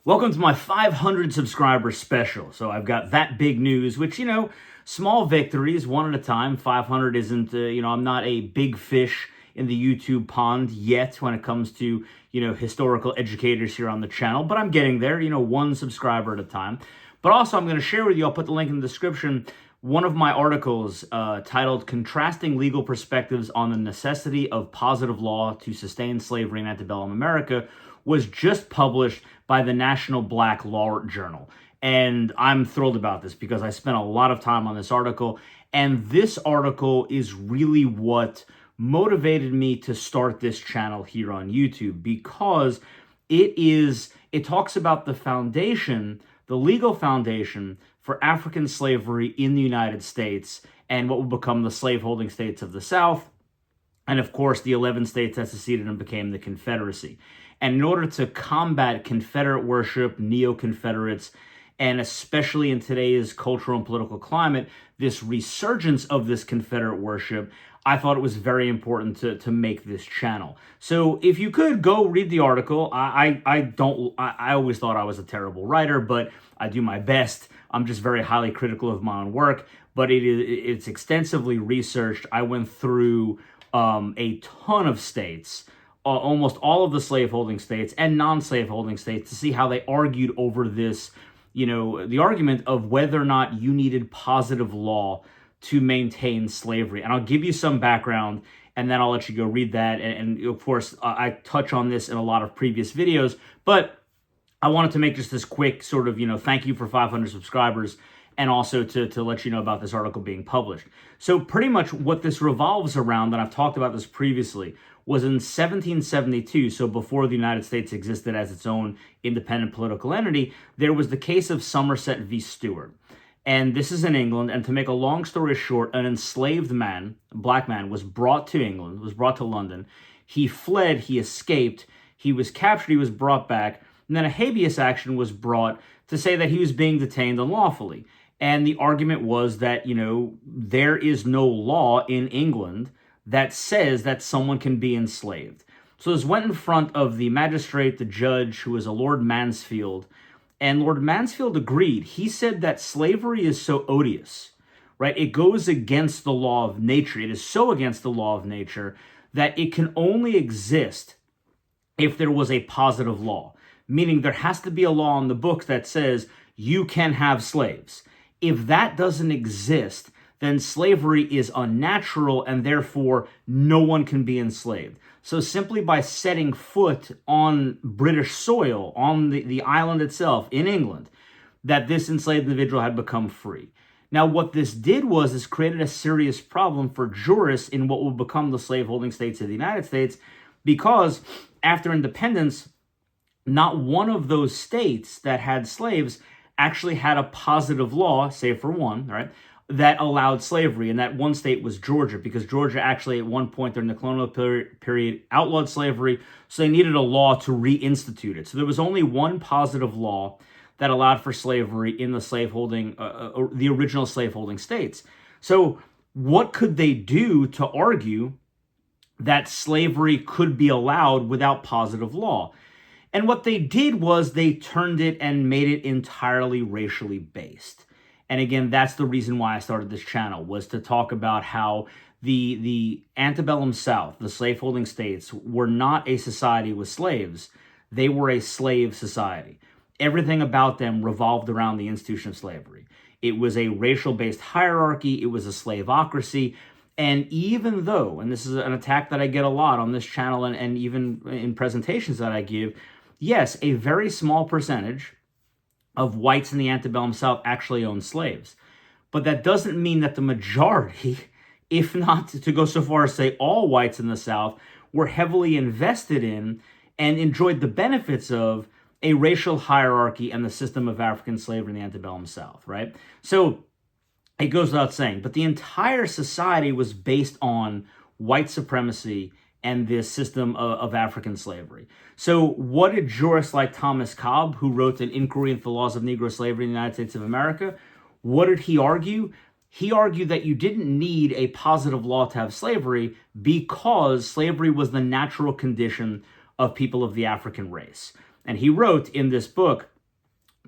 Welcome to my 500 subscriber special. So I've got that big news, which, small victories, one at a time. 500 isn't, I'm not a big fish in the YouTube pond yet when it comes to, historical educators here on the channel, but I'm getting there, one subscriber at a time. But also I'm going to share with you, I'll put the link in the description, one of my articles titled Contrasting Legal Perspectives on the Necessity of Positive Law to Sustain Slavery in Antebellum America was just published by the National Black Law Journal. And I'm thrilled about this because I spent a lot of time on this article. And this article is really what motivated me to start this channel here on YouTube, because it talks about the foundation, the legal foundation for African slavery in the United States and what would become the slaveholding states of the South. And of course, the 11 states that seceded and became the Confederacy. And in order to combat Confederate worship, neo-Confederates, and especially in today's cultural and political climate, this resurgence of this Confederate worship, I thought it was very important to make this channel. So if you could go read the article, I always thought I was a terrible writer, but I do my best. I'm just very highly critical of my own work, but it's extensively researched. I went through a ton of states, almost all of the slaveholding states and non-slaveholding states, to see how they argued over this, the argument of whether or not you needed positive law to maintain slavery. And I'll give you some background, and then I'll let you go read that. And of course, I touch on this in a lot of previous videos, but I wanted to make just this quick sort of, thank you for 500 subscribers, and also to let you know about this article being published. So pretty much what this revolves around, and I've talked about this previously, was in 1772, so before the United States existed as its own independent political entity, there was the case of Somerset v. Stewart. And this is in England, and to make a long story short, an enslaved man, a black man, was brought to England, was brought to London. He fled, he escaped, he was captured, he was brought back, and then a habeas action was brought to say that he was being detained unlawfully. And the argument was that, there is no law in England that says that someone can be enslaved. So this went in front of the magistrate, the judge, who was a Lord Mansfield, and Lord Mansfield agreed. He said that slavery is so odious, right? It goes against the law of nature. It is so against the law of nature that it can only exist if there was a positive law, meaning there has to be a law in the books that says you can have slaves. If that doesn't exist, then slavery is unnatural, and therefore no one can be enslaved. So simply by setting foot on British soil, on the island itself, in England, that this enslaved individual had become free. Now, what this did was this created a serious problem for jurists in what would become the slaveholding states of the United States, because after independence, not one of those states that had slaves actually had a positive law, save for one, right, that allowed slavery. And that one state was Georgia, because Georgia actually at one point during the colonial period outlawed slavery, so they needed a law to reinstitute it. So there was only one positive law that allowed for slavery in the slaveholding, the original slaveholding states. So what could they do to argue that slavery could be allowed without positive law? And what they did was they turned it and made it entirely racially based. And again, that's the reason why I started this channel, was to talk about how the antebellum South, the slaveholding states, were not a society with slaves. They were a slave society. Everything about them revolved around the institution of slavery. It was a racial-based hierarchy. It was a slaveocracy. And even though, and this is an attack that I get a lot on this channel and even in presentations that I give, yes, a very small percentage of whites in the antebellum South actually owned slaves. But that doesn't mean that the majority, if not to go so far as say all whites in the South, were heavily invested in and enjoyed the benefits of a racial hierarchy and the system of African slavery in the antebellum South, right? So it goes without saying, but the entire society was based on white supremacy and this system of African slavery. So what did jurists like Thomas Cobb, who wrote an inquiry into the laws of Negro slavery in the United States of America, what did he argue? He argued that you didn't need a positive law to have slavery because slavery was the natural condition of people of the African race. And he wrote in this book,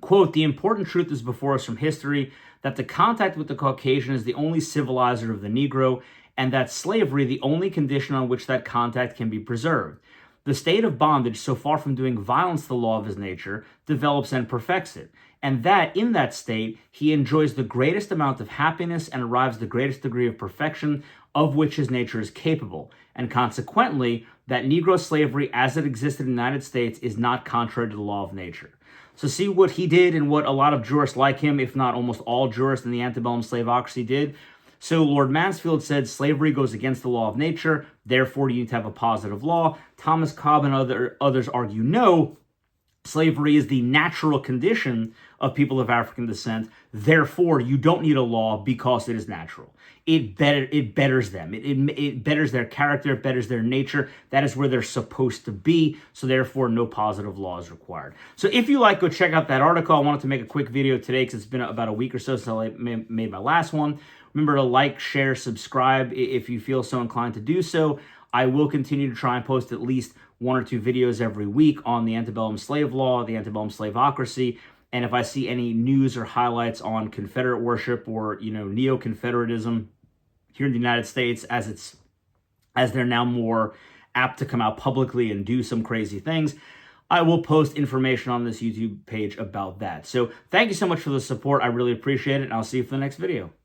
Quote, "The important truth is before us from history that the contact with the Caucasian is the only civilizer of the Negro, and that slavery the only condition on which that contact can be preserved. The state of bondage, so far from doing violence to the law of his nature, develops and perfects it, and that in that state he enjoys the greatest amount of happiness and arrives the greatest degree of perfection of which his nature is capable, and consequently that Negro slavery as it existed in the United States is not contrary to the law of nature." So see what he did and what a lot of jurists like him, if not almost all jurists in the antebellum slaveocracy did. So Lord Mansfield said slavery goes against the law of nature, therefore you need to have a positive law. Thomas Cobb and others argue no, slavery is the natural condition of people of African descent, therefore you don't need a law because it is natural. It betters them. It betters their character, it betters their nature. That is where they're supposed to be, so therefore no positive law is required. So if you like, go check out that article. I wanted to make a quick video today because it's been about a week or so since I made my last one. Remember to like, share, subscribe if you feel so inclined to do so. I will continue to try and post at least 1 or 2 videos every week on the antebellum slave law, the antebellum slaveocracy, and if I see any news or highlights on Confederate worship or, neo-Confederatism here in the United States, as they're now more apt to come out publicly and do some crazy things, I will post information on this YouTube page about that. So thank you so much for the support. I really appreciate it, and I'll see you for the next video.